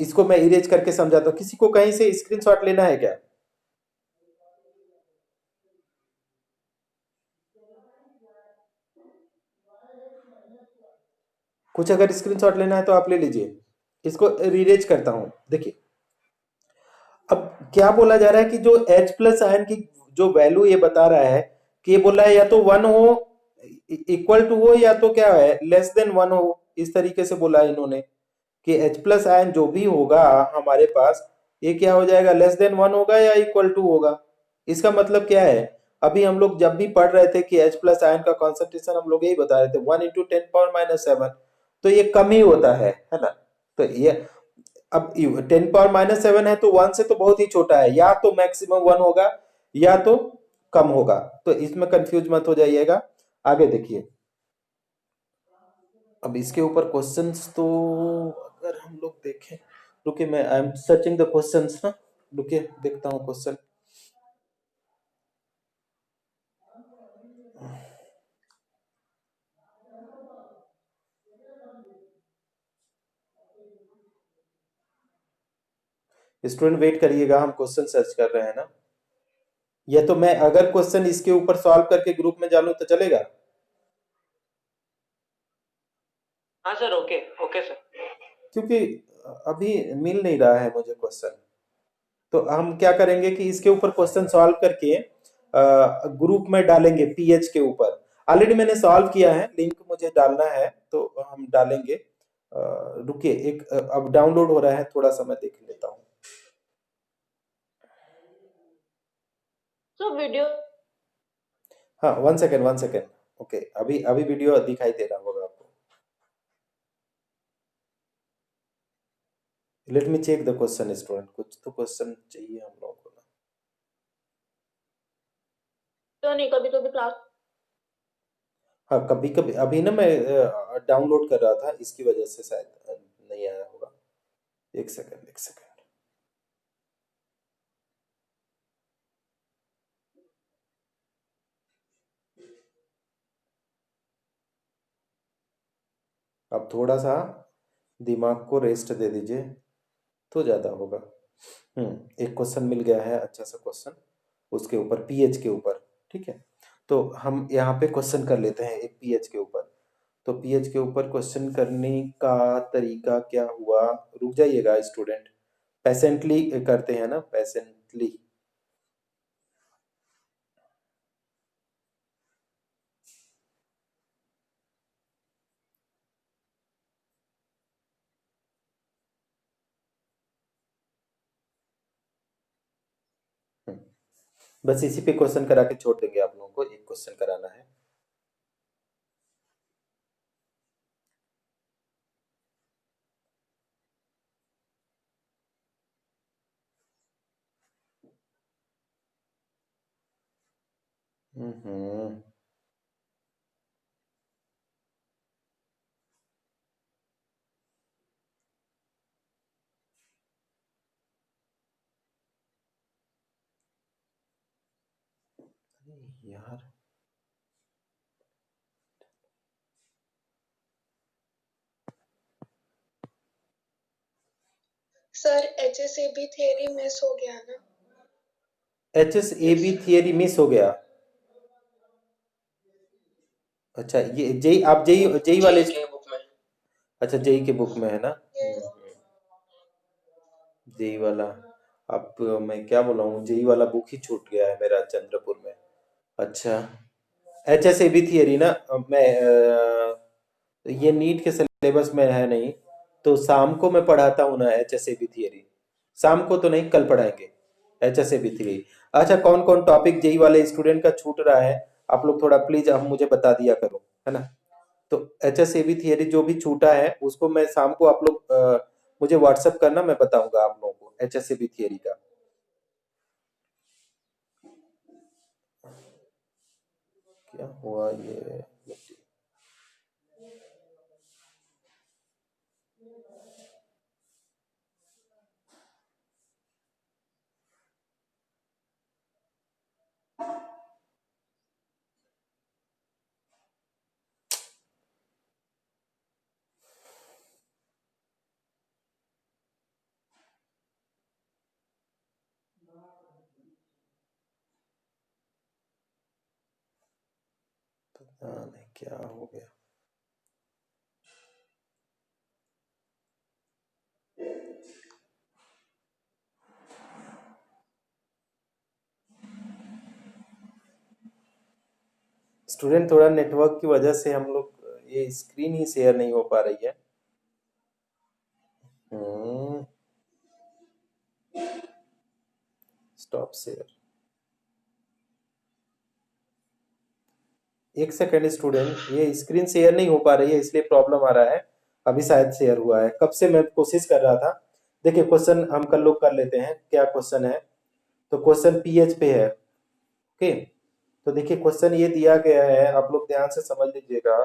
इसको मैं इरेज करके समझाता हूँ, किसी को कहीं से स्क्रीनशॉट लेना है क्या? कुछ अगर स्क्रीनशॉट लेना है तो आप ले लीजिए। इसको रीरेज करता हूं, देखिए अब क्या बोला जा रहा है कि जो H प्लस आयन की जो वैल्यू ये बता रहा है कि ये बोल रहा है या तो 1 हो, इक्वल टू हो, या तो क्या है लेस देन 1 हो। इस तरीके से बोला है इन्होंने कि H प्लस आयन जो भी होगा हमारे पास, ये क्या हो जाएगा, लेस देन 1 होगा या इक्वल टू होगा। इसका मतलब क्या है, अभी हम लोग जब भी पढ़ रहे थे कि H प्लस आयन का कॉन्सेंट्रेशन हम लोग यही बता रहे थे 1 × 10⁻⁷, तो ये कम ही होता है ना। तो ये अब 10⁻⁷ है तो 1 से तो बहुत ही छोटा है, या तो मैक्सिमम 1 होगा या तो कम होगा। तो इसमें कंफ्यूज मत हो जाइएगा। आगे देखिए, अब इसके ऊपर क्वेश्चंस तो अगर हम लोग देखें, रुकिए मैं I am searching the questions ना, रुकिए देखता हूँ क्वेश्चन। स्टूडेंट वेट करिएगा, हम क्वेश्चन सर्च कर रहे हैं ना। या तो मैं अगर क्वेश्चन इसके ऊपर सॉल्व करके ग्रुप में डालूं तो चलेगा? हाँ सर, ओके ओके सर। क्योंकि अभी मिल नहीं रहा है मुझे क्वेश्चन। तो हम क्या करेंगे कि इसके ऊपर क्वेश्चन सॉल्व करके ग्रुप में डालेंगे पीएच के ऊपर। ऑलरेडी मैंने सॉल्व किया है, लिंक मुझे डालना है तो हम डालेंगे। रुकिए एक अब डाउनलोड हो रहा है, थोड़ा सा मैं देख लेता हूँ। So video हाँ 1 सेकेंड ओके, अभी अभी वीडियो दिखाई दे रहा होगा आपको। Let me check the question student, कुछ तो क्वेश्चन चाहिए हम लोगों को ना। तो नहीं, कभी तो भी क्लास हाँ कभी कभी अभी ना मैं डाउनलोड कर रहा था, इसकी वजह से शायद नहीं आया होगा। एक सेकेंड। अब थोड़ा सा दिमाग को रेस्ट दे दीजिए तो ज्यादा होगा। एक क्वेश्चन मिल गया है, अच्छा सा क्वेश्चन उसके ऊपर पीएच के ऊपर। ठीक है, तो हम यहाँ पे क्वेश्चन कर लेते हैं एक पीएच के ऊपर। तो पीएच के ऊपर क्वेश्चन करने का तरीका क्या हुआ, रुक जाइएगा स्टूडेंट, पैसेंटली करते हैं ना, पैसेंटली। बस इसी पे क्वेश्चन करा के छोड़ देंगे, आप लोगों को एक क्वेश्चन कराना है। हम्म यार सर HSAB थियरी मिस हो गया ना। HSAB थियरी मिस हो गया। अच्छा ये जेई, आप जेई जेई वाले, जेई के बुक में। अच्छा जेई के बुक में है ना। ये जेई वाला, आप मैं क्या बोला हूँ, जेई वाला बुक ही छूट गया है मेरा चंद्रपुर में। अच्छा HSAB थियरी ना, मैं ये नीट के सिलेबस में है नहीं, तो शाम को मैं पढ़ाता हूँ ना HSAB थियरी। शाम को तो नहीं, कल पढ़ाएंगे HSAB थियरी। अच्छा कौन कौन टॉपिक जेई वाले स्टूडेंट का छूट रहा है, आप लोग थोड़ा प्लीज आप मुझे बता दिया करो, है ना। तो HSAB थियरी जो भी छूटा है उसको मैं शाम को, आप लोग मुझे व्हाट्सएप करना, मैं बताऊंगा आप लोगों को HSAB थियरी का। क्या हुआ ये, पता नहीं क्या हो गया। स्टूडेंट थोड़ा नेटवर्क की वजह से हम लोग ये स्क्रीन ही शेयर नहीं हो पा रही है। Stop share. एक सेकेंड स्टूडेंट, ये स्क्रीन शेयर नहीं हो पा रही है इसलिए प्रॉब्लम आ रहा है। अभी शायद शेयर हुआ है, कब से मैं कोशिश कर रहा था। देखिए क्वेश्चन हम कल लोग कर लेते हैं, क्या क्वेश्चन है। तो क्वेश्चन पीएच पे है। ओके, तो देखिए क्वेश्चन ये दिया गया है, आप लोग ध्यान से समझ लीजिएगा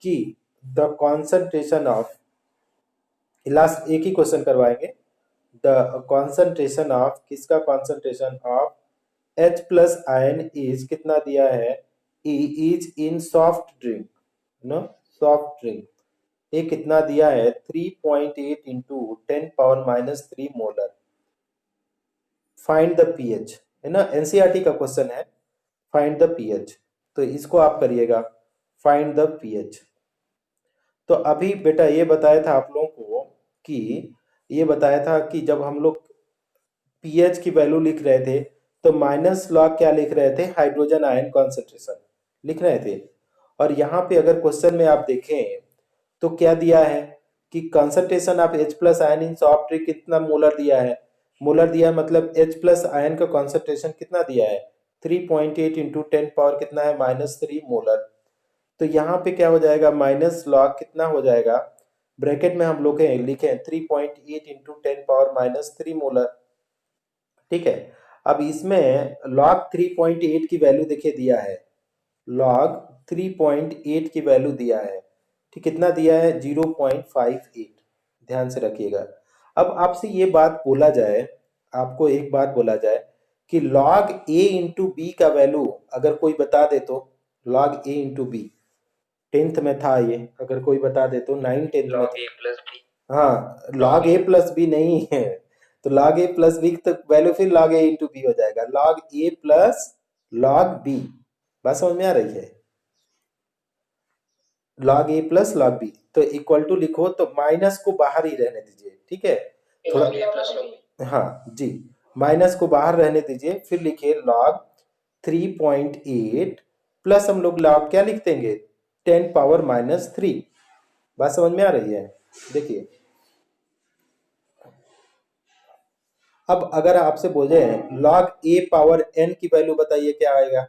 कि द कॉन्सेंट्रेशन ऑफ, लास्ट एक ही क्वेश्चन करवाएंगे। द कॉन्सेंट्रेशन ऑफ, किसका concentration of H plus ion is, कितना दिया है, E is in soft drink, no soft drink, ये कितना दिया है 3.8 into 10 power minus 3 molar. Find the pH, है ना, एनसीईआरटी का क्वेश्चन है। फाइंड द पीएच, तो इसको आप करिएगा, फाइंड द पीएच। तो अभी बेटा ये बताया था आप लोगों को कि, ये बताया था कि जब हम लोग पीएच की वैल्यू लिख रहे थे तो माइनस लॉग क्या लिख रहे थे, हाइड्रोजन आयन कॉन्सेंट्रेशन लिख रहे थे। और यहाँ पे अगर क्वेश्चन में आप देखें तो क्या दिया है कि concentration of H plus ion in soft drink कितना मोलर दिया है। मोलर दिया मतलब H प्लस आयन का कॉन्सेंट्रेशन कितना दिया है 3.8 इंटू 10 पावर कितना है -3 मोलर। तो यहाँ पे क्या हो जाएगा, माइनस लॉग कितना हो जाएगा, ब्रैकेट में हम लोग लिखे 3.8 इंटू 10 पावर -3 मोलर। ठीक है, अब इसमें log 3.8 की वैल्यू देखिए दिया है, log 3.8 की वैल्यू दिया है। ठीक, कितना दिया है 0.58, ध्यान से रखिएगा। अब आपसे ये बात बोला जाए, आपको एक बात बोला जाए कि log a इंटू बी का वैल्यू अगर कोई बता दे तो, log a into B 10th में था ये, अगर कोई बता दे तो 9 10th में log a plus b, हाँ log a प्लस बी नहीं है, तो log a प्लस बी तो वैल्यू फिर log a इंटू बी हो जाएगा, log a plus log b। बात समझ में आ रही है, log a plus log b। तो इक्वल टू लिखो तो माइनस को बाहर ही रहने दीजिए, ठीक है थोड़ा, log a plus log b, हाँ जी, माइनस को बाहर रहने दीजिए, फिर लिखिए log 3.8 प्लस हम लोग log क्या लिख देंगे 10 पावर -3। बात समझ में आ रही है। देखिए अब अगर आपसे बोले log a पावर n की वैल्यू बताइए क्या आएगा,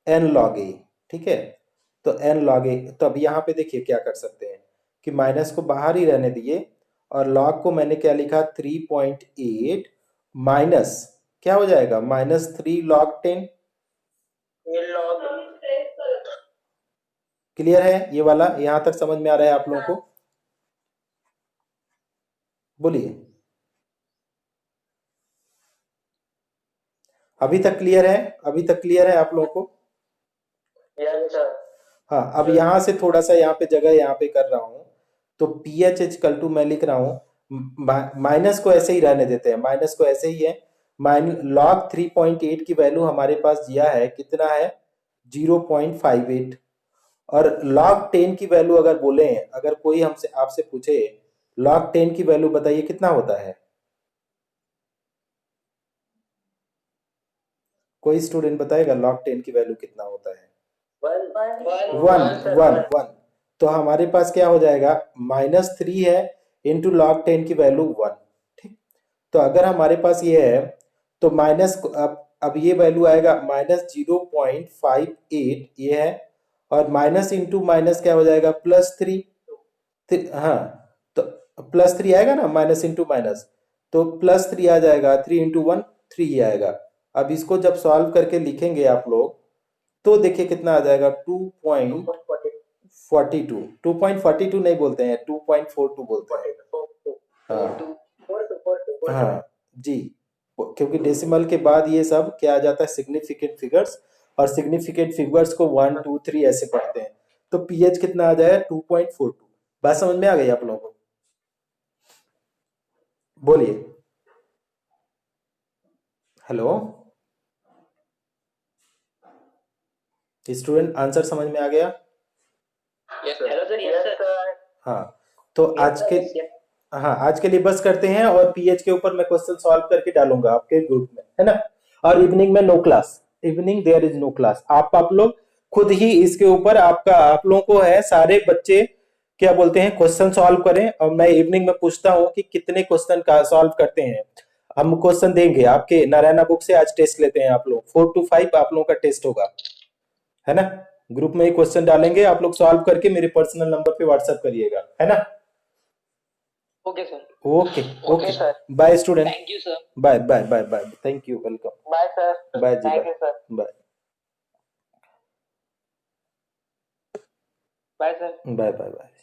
n log a, ठीक है। तो n log a, तो अब यहाँ पे देखिए क्या कर सकते हैं कि माइनस को बाहर ही रहने दिए और log को मैंने क्या लिखा 3.8 माइनस क्या हो जाएगा -3 log 10। क्लियर है ये वाला, यहां तक समझ में आ रहा है आप लोगों को, बोलिए अभी तक क्लियर है, अभी तक क्लियर है आप लोगों को। हाँ, अब यहाँ से थोड़ा सा यहाँ पे जगह यहाँ पे कर रहा हूँ, तो पी एच इक्वल टू मैं लिख रहा हूँ, माइनस को ऐसे ही रहने देते हैं, माइनस को ऐसे ही है। log 3.8 की वैल्यू हमारे पास दिया है कितना है 0.58, और log 10 की वैल्यू अगर बोले, अगर कोई हमसे आपसे पूछे log 10 की वैल्यू बताइए कितना होता है, कोई स्टूडेंट बताएगा log 10 की वैल्यू कितना होता है, वन। तो हमारे पास क्या हो जाएगा -3 है इंटू log 10 की वैल्यू 1। ठीक, तो अगर हमारे पास ये है तो माइनस, अब ये वैल्यू आएगा -0.58 ये है, और माइनस इंटू माइनस क्या हो जाएगा +3। हाँ, तो +3 आएगा ना, माइनस इंटू माइनस, तो +3 आ जाएगा, 3 इंटू 1 3 ही आएगा। अब इसको जब सॉल्व करके लिखेंगे आप लोग तो देखिए कितना आ जाएगा 2.42, 2.42 नहीं बोलते हैं 2.42 बोलते हैं। हाँ हाँ जी, क्योंकि डेसिमल के बाद ये सब क्या आ जाता है सिग्निफिकेंट फिगर्स, और सिग्निफिकेंट फिगर्स को 1 2 3 ऐसे पढ़ते हैं। तो पीएच कितना आ जाएगा 2.42। बात समझ में आ गई आप लोगों को, बोलिए हेलो स्टूडेंट, आंसर समझ में आ गया। हेलो सर, यस सर, हाँ, तो आज के हाँ, आज के लिए बस करते हैं, और पीएच के ऊपर मैं क्वेश्चन सॉल्व करके डालूंगा आपके ग्रुप में, है ना। और इवनिंग में no class, evening there is no class. आप लोग खुद ही इसके ऊपर आप लोगों को है, सारे बच्चे क्या बोलते हैं क्वेश्चन सॉल्व करें, और मैं इवनिंग में पूछता हूँ कि कितने क्वेश्चन का सॉल्व करते हैं। हम क्वेश्चन देंगे आपके नारायणा बुक से, आज टेस्ट लेते हैं आप लोग, 4 to 5 आप लोगों का टेस्ट होगा, है ना। ग्रुप में ही क्वेश्चन डालेंगे, आप लोग सॉल्व करके मेरे पर्सनल नंबर पे व्हाट्सएप करिएगा, है ना। Okay sir. Okay okay okay, sir. Bye student, thank you sir. Bye bye bye bye, thank you, welcome, bye sir. Bye जी, thank bye you sir. Bye bye sir. Bye bye bye.